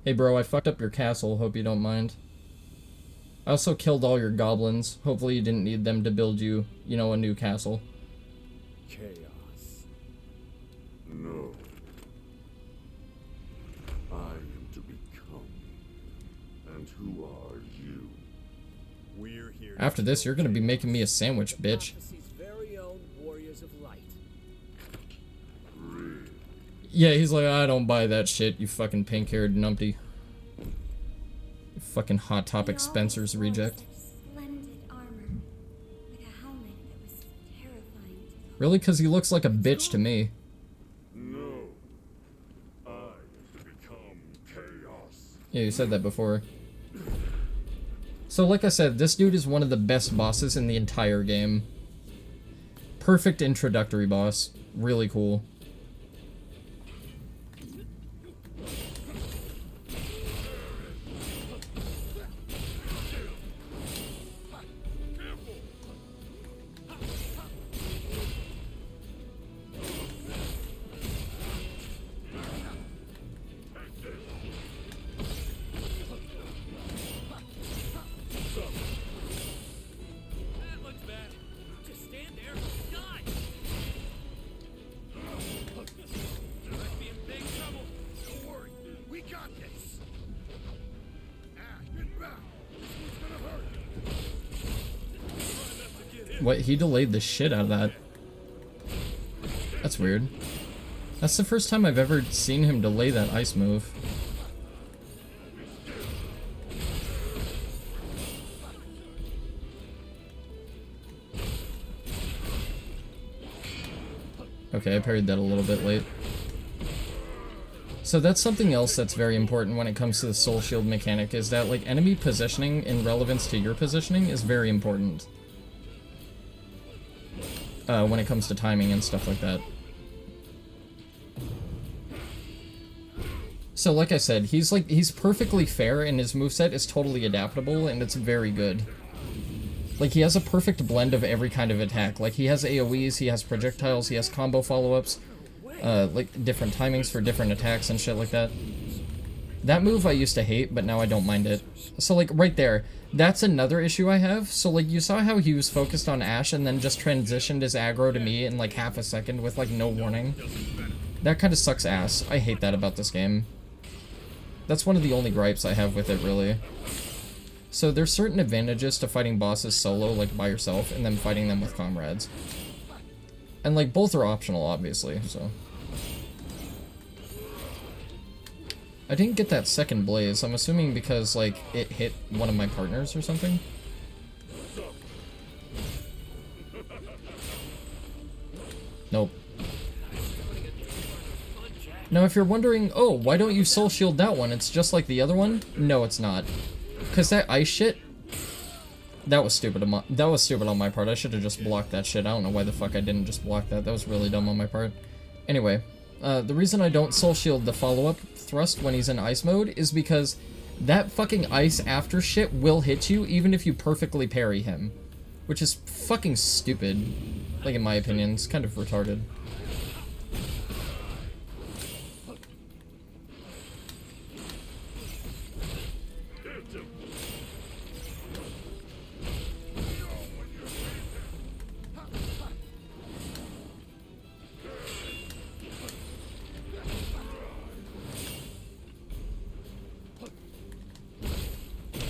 Hey bro, I fucked up your castle, hope you don't mind. I also killed all your goblins. Hopefully you didn't need them to build you, you know, a new castle. Chaos. No. I am to become. And who are you? We're here. After this, you're gonna be making me a sandwich, bitch. Very own warriors of light. Really? Yeah, he's like, I don't buy that shit, you fucking pink-haired numpty. You fucking Hot Topic Spencer's reject. Splendid armor, with a helmet that was terrifying to behold. Really? Because he looks like a bitch to me. No. I am to become chaos. Yeah, you said that before. So like I said, this dude is one of the best bosses in the entire game. Perfect introductory boss. Really cool. That looks bad. Just stand there. Die. Might be in big trouble. Don't worry. We got this. Get back. This one's gonna hurt. What? He delayed the shit out of that. That's weird. That's the first time I've ever seen him delay that ice move. Okay, I parried that a little bit late. So that's something else that's very important when it comes to the soul shield mechanic, is that like enemy positioning in relevance to your positioning is very important. When it comes to timing and stuff like that. So like I said, he's perfectly fair and his moveset is totally adaptable and it's very good. Like, he has a perfect blend of every kind of attack. Like, he has AoEs, he has projectiles, he has combo follow-ups, like, different timings for different attacks and shit like that. That move I used to hate, but now I don't mind it. So, like, right there, that's another issue I have. So, like, you saw how he was focused on Ashe and then just transitioned his aggro to me in, like, half a second with, like, no warning. That kind of sucks ass. I hate that about this game. That's one of the only gripes I have with it, really. So there's certain advantages to fighting bosses solo, like by yourself, and then fighting them with comrades. And like both are optional, obviously, so. I didn't get that second blaze, I'm assuming because like it hit one of my partners or something. Nope. Now if you're wondering, oh, why don't you soul shield that one? It's just like the other one? No, it's not. Cause that ice shit, that was stupid on my part. I should have just blocked that shit. I don't know why the fuck I didn't just block that. That was really dumb on my part. Anyway, the reason I don't soul shield the follow-up thrust when he's in ice mode is because that fucking ice after shit will hit you even if you perfectly parry him. Which is fucking stupid. Like, in my opinion, it's kind of retarded.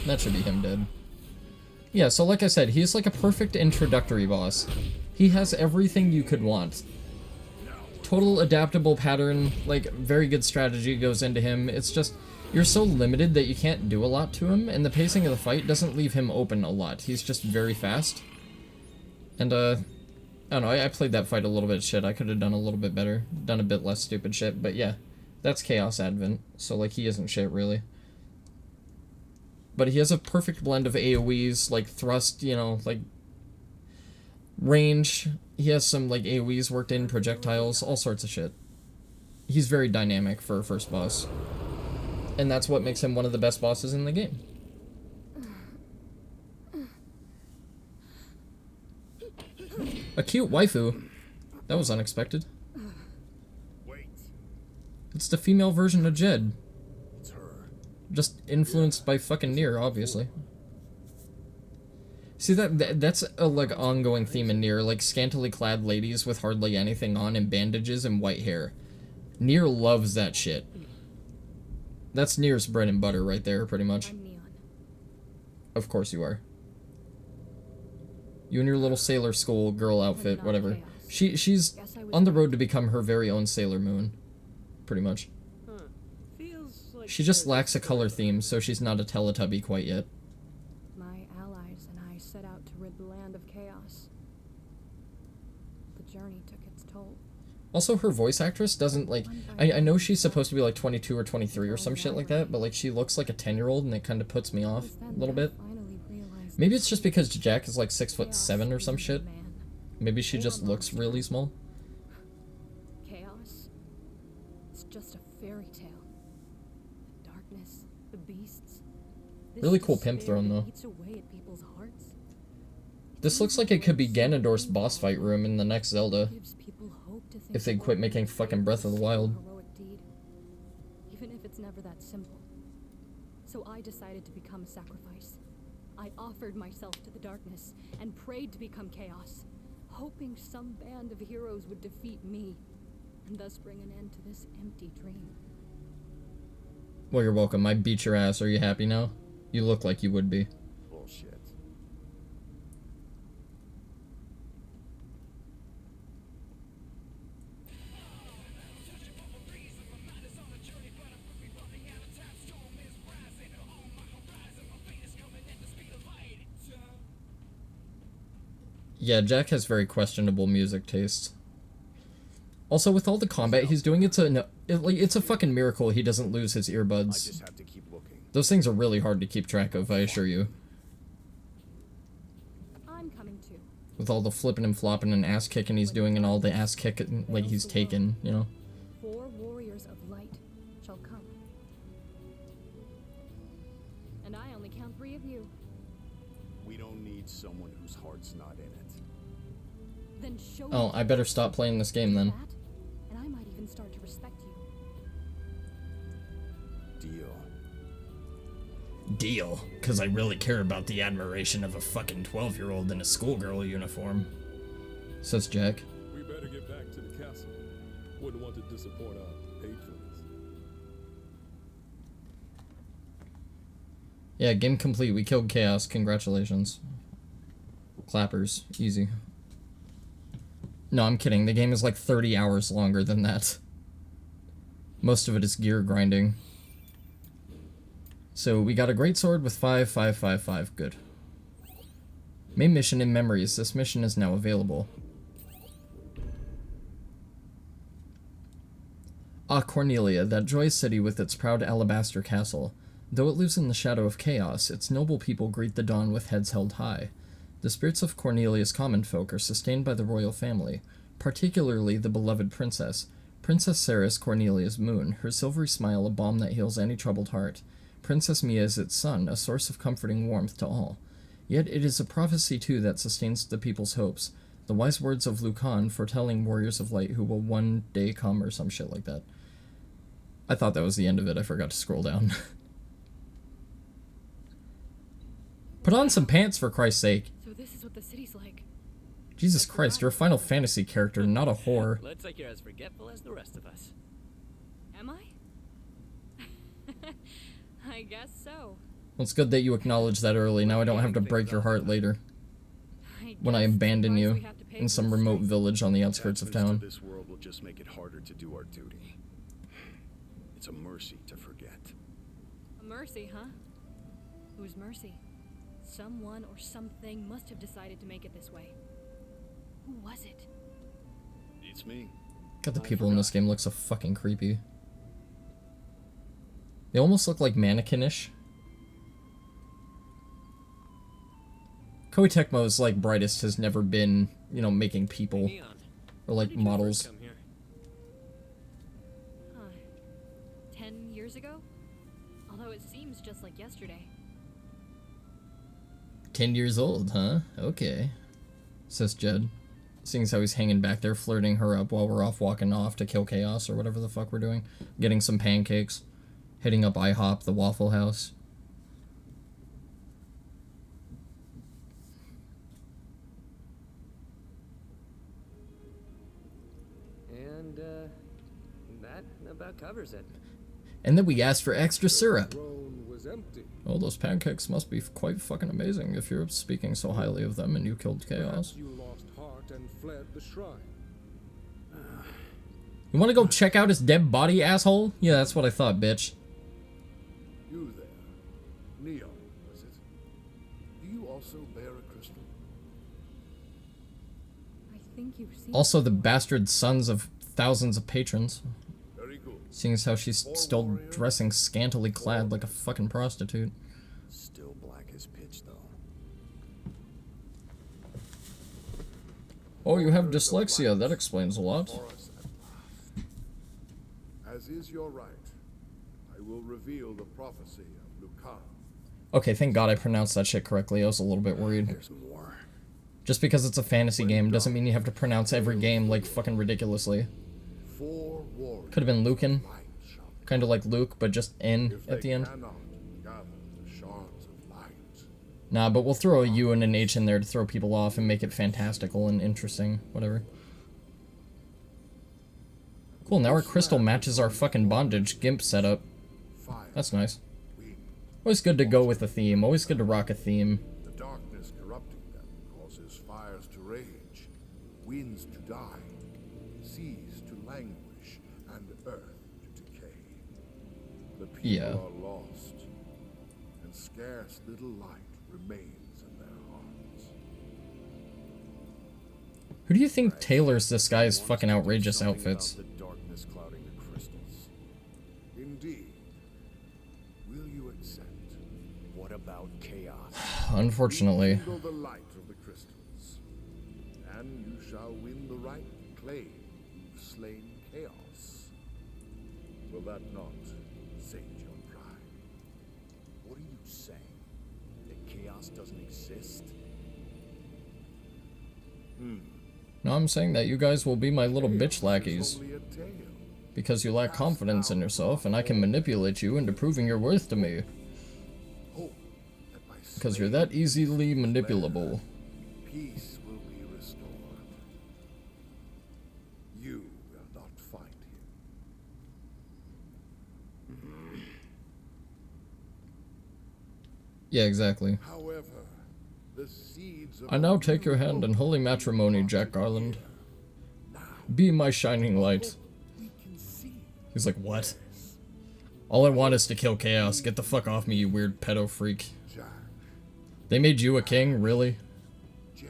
That should be him dead. Yeah, so like I said, he's like a perfect introductory boss. He has everything you could want. Total adaptable pattern, like, very good strategy goes into him. It's just, you're so limited that you can't do a lot to him, and the pacing of the fight doesn't leave him open a lot. He's just very fast. And, I don't know, I played that fight a little bit shit. I could have done a little bit better. Done a bit less stupid shit, but yeah. That's Chaos Advent, so, like, he isn't shit, really. But he has a perfect blend of AoEs, like thrust, you know, like range. He has some like AoEs worked in, projectiles, all sorts of shit. He's very dynamic for a first boss. And that's what makes him one of the best bosses in the game. A cute waifu. That was unexpected. Wait. It's the female version of Jed. It's her. Just influenced by fucking Nier, obviously. See, that's a, like, ongoing theme in Nier, like, scantily clad ladies with hardly anything on and bandages and white hair. Nier loves that shit. That's Nier's bread and butter right there, pretty much. I'm Neon. Of course you are. You and your little Sailor School girl outfit, whatever. She's on the road to become her very own Sailor Moon. Pretty much. Feels like She just lacks a color theme, so she's not a Teletubby quite yet. My allies and I set out to rid the land of chaos. The journey took its toll. Also, her voice actress doesn't, like... I know she's supposed to be, like, 22 or 23 or some shit like that, but, like, she looks like a 10-year-old, and it kind of puts me off a little bit. Maybe it's just because Jack is, like, 6'7" or some shit. Maybe she just looks really small. Chaos? It's just a fairy tale. The darkness, the beasts. Really cool pimp throne, though. This looks like it could be Ganondorf's boss fight room in the next Zelda. If they quit making fucking Breath of the Wild. Even if it's never that simple. So I decided to become a sacrifice. I offered myself to the darkness and prayed to become chaos, hoping some band of heroes would defeat me and thus bring an end to this empty dream. Well, you're welcome. I beat your ass. Are you happy now? You look like you would be. Bullshit. Yeah, Jack has very questionable music tastes. Also, with all the combat he's doing, it's a fucking miracle he doesn't lose his I earbuds. just have to keep looking. Those things are really hard to keep track of, I assure you. I'm coming too. With all the flipping and flopping and ass kicking he's doing and all the ass kicking like he's taken, you know. 4 warriors of light shall come. And I only count 3 of you. We don't need someone whose heart's not in it. Then show Oh, me I better stop playing this game then. that, and I might even start to respect you. Deal. Deal. Because I really care about the admiration of a fucking 12-year-old in a schoolgirl uniform. Says Jack. We better get back to the castle. Wouldn't want to disappoint our patrons. Yeah, game complete. We killed Chaos. Congratulations. Clappers. Easy. No, I'm kidding. The game is like 30 hours longer than that. Most of it is gear grinding. So we got a great sword with 5, 5, 5, 5. Good. Main mission in memories. This mission is now available. Ah, Cornelia, that joyous city with its proud alabaster castle. Though it lives in the shadow of chaos, its noble people greet the dawn with heads held high. The spirits of Cornelia's common folk are sustained by the royal family, particularly the beloved princess, Princess Ceres Cornelia's moon, her silvery smile a balm that heals any troubled heart. Princess Mia is its sun, a source of comforting warmth to all. Yet it is a prophecy too that sustains the people's hopes, the wise words of Lucan foretelling warriors of light who will one day come or some shit like that. I thought that was the end of it, I forgot to scroll down. Put on some pants for Christ's sake. So this is what the city's like. Jesus Christ, you're a Final Fantasy character, not a whore. Looks like you're as forgetful as the rest of us. Am I? I guess so. Well, it's good that you acknowledge that early, now I don't have to break your heart later. When I guess abandon the price you we have to pay in for some this remote place. village on the outskirts of Attachments town. to this world will just make it harder to do our duty. It's a mercy to forget. A mercy, huh? Whose mercy? Someone or something must have decided to make it this way. Who was it? It's me. God, the people in this game look so fucking creepy. They almost look like mannequin-ish. Koei Tecmo's, like, brightest has never been, you know, making people. Neon. Or, like, When did you first models. come here? Huh. 10 years ago? Although it seems just like yesterday. 10 years old, huh? Okay. Says Jed. Seeing as how he's hanging back there, flirting her up while we're off walking off to kill Chaos or whatever the fuck we're doing. Getting some pancakes. Hitting up IHOP, the Waffle House. And, that about covers it. And then we asked for extra syrup. Throne was empty. Oh, those pancakes must be quite fucking amazing if you're speaking so highly of them and you killed Chaos. Perhaps you lost heart and fled the shrine. You wanna go check out his dead body, asshole? Yeah, that's what I thought, bitch. You there. Neon, was it? Do you also bear a crystal? I think you've seen. Also the bastard sons of thousands of patrons. Very good. Seeing as how she's still dressing scantily clad like a fucking prostitute. Still black as pitch, though. Oh, you have dyslexia. That explains a lot. For us at last. As is your right, I will reveal the prophecy of Lucan. Okay, thank God I pronounced that shit correctly. I was a little bit worried. There's more. Just because it's a fantasy game doesn't mean you have to pronounce every game like fucking ridiculously. 4 warriors. Could have been Lucan. Light shall Kind of like Luke, but just N If at they the end. cannot gather the shards of light, Nah, but we'll throw a U and an H in there to throw people off and make it fantastical and interesting. Whatever. Cool, now our crystal matches our fucking bondage GIMP setup. fire, That's nice. wind, Always good to go with a theme. Always good to rock a theme. the darkness corrupting them causes fires to rage, winds to die, seas to languish, and earth to decay. The people Yeah. are lost, and scarce little light remains in their hearts. Who do you think tailors this guy's fucking outrageous Something outfits? about the darkness clouding the crystals. Indeed. Will you accept? What about chaos? Unfortunately. Kindle the light of the crystals, and you shall win the right to claim you've slain chaos. Will that not sate your pride? What are you saying? That chaos doesn't exist? No, I'm saying that you guys will be my little bitch lackeys. Only a tale. Because you lack confidence in yourself, and I can manipulate you into proving your worth to me. Hope that by Because you're slaying that easily manipulable. peace will be restored. You will not find him. Yeah, exactly. However, the seeds of I now take your hand in holy matrimony, Jack Garland. Be my shining light. we can see. He's like, what? All I want is to kill Chaos. Get the fuck off me, you weird pedo freak. Jack, They made you a king? Really? Jed,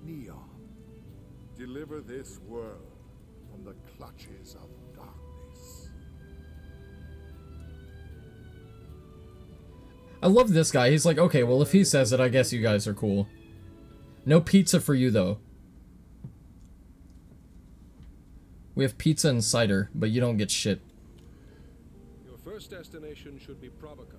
Neon, deliver this world from the clutches of darkness. I love this guy. He's like, okay, well, if he says it, I guess you guys are cool. No pizza for you, though. We have pizza and cider, but you don't get shit. Your first destination should be Provoca,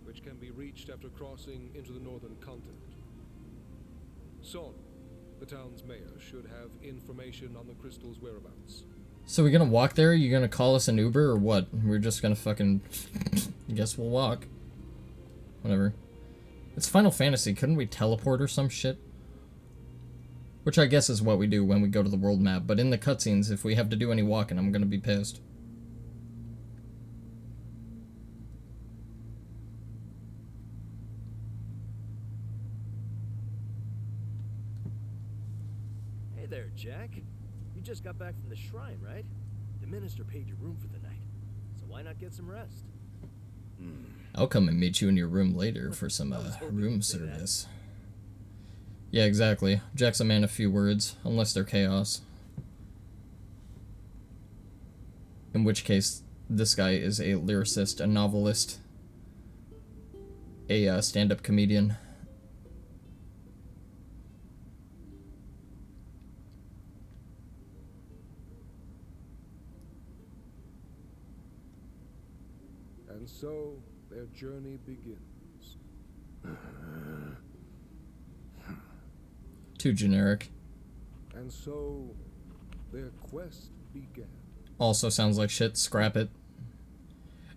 which can be reached after crossing into the northern continent. Son, the town's mayor, should have information on the crystal's whereabouts. So we gonna walk there? You gonna call us an Uber or what? We're just gonna fucking... I guess we'll walk. Whatever. It's Final Fantasy. Couldn't we teleport or some shit? Which I guess is what we do when we go to the world map. But in the cutscenes, if we have to do any walking, I'm gonna be pissed. Hey there, Jack. You just got back from the shrine, right? The minister paid your room for the night. So why not get some rest? I'll come and meet you in your room later for some room service. Yeah, exactly. Jack's a man of few words, unless they're chaos. In which case, this guy is a lyricist, a novelist, a stand-up comedian. And so, their journey begins. Too generic. And so, their quest began. Also sounds like shit, scrap it.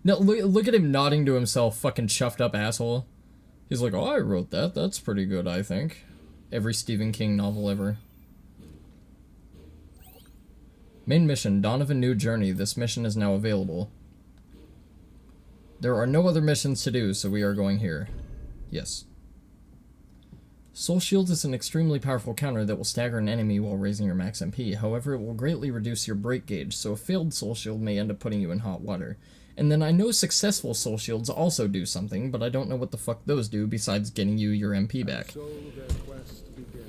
No, look at him nodding to himself, fucking chuffed up asshole. He's like, oh, I wrote that. That's pretty good, I think. Every Stephen King novel ever. Main mission, Dawn of a New Journey. This mission is now available. There are no other missions to do, so we are going here. Yes. Soul Shield is an extremely powerful counter that will stagger an enemy while raising your max MP. However, it will greatly reduce your break gauge, so a failed Soul Shield may end up putting you in hot water. And then I know successful Soul Shields also do something, but I don't know what the fuck those do besides getting you your MP back. So their quest began.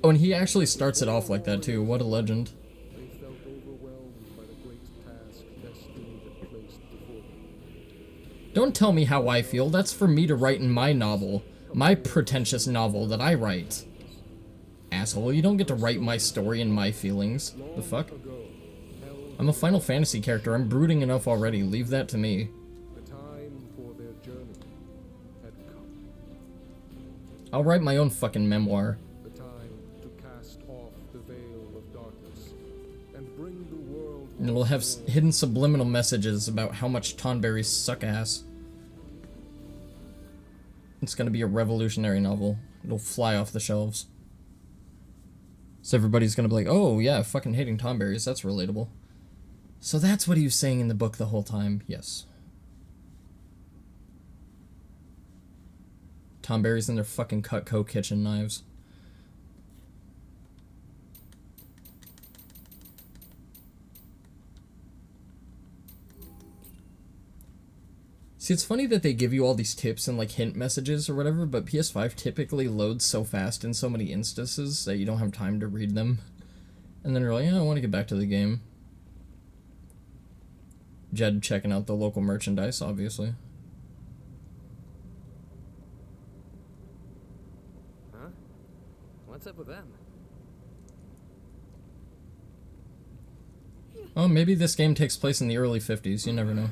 Oh, and he actually starts it off like that too. What a legend. They felt overwhelmed by the great task destiny had placed before them. Don't tell me how I feel. That's for me to write in my novel. My pretentious novel that I write. Asshole, you don't get to write my story and my feelings. The fuck? I'm a Final Fantasy character. I'm brooding enough already. Leave that to me. The time for their journey had come. I'll write my own fucking memoir. The time to cast off the veil of darkness and bring the world. And it'll have hidden subliminal messages about how much tonberries suck ass. It's gonna be a revolutionary novel. It'll fly off the shelves. So everybody's gonna be like, oh yeah, fucking hating tonberries, that's relatable. So that's what he was saying in the book the whole time, yes. Tonberries and their fucking Cutco kitchen knives. See, it's funny that they give you all these tips and like hint messages or whatever, but PS5 typically loads so fast in so many instances that you don't have time to read them. And then you're like, yeah, I want to get back to the game. Jed checking out the local merchandise, obviously. Huh? What's up with them? Oh, maybe this game takes place in the early 50s, you never know.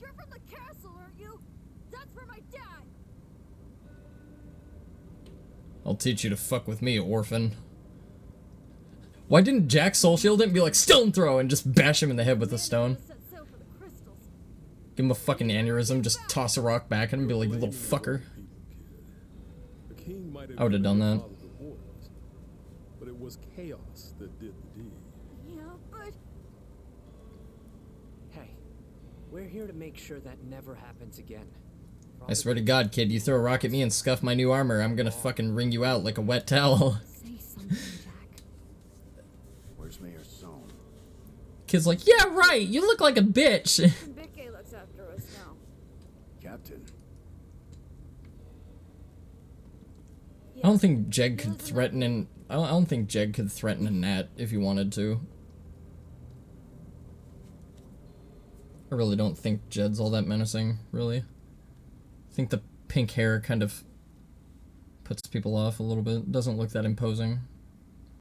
You're from the castle, aren't you? That's for my dad. I'll teach you to fuck with me, orphan. Why didn't Jack soul shield it and be like, stone throw, and just bash him in the head with a stone? Give him a fucking aneurysm, just toss a rock back at him and be like, you little fucker. I would have done that. But it was chaos that did the deed. Yeah, but... Hey, we're here to make sure that never happens again. I swear to God, kid, you throw a rock at me and scuff my new armor, I'm gonna fucking wring you out like a wet towel. Say something, Jack. Where's Mayor Sohn? Kid's like, yeah, right, you look like a bitch. Vicky looks after us now. Captain. I don't think Jeg could threaten an... I don't think Jeg could threaten a gnat if he wanted to. I really don't think Jed's all that menacing, really. I think the pink hair kind of puts people off a little bit. Doesn't look that imposing.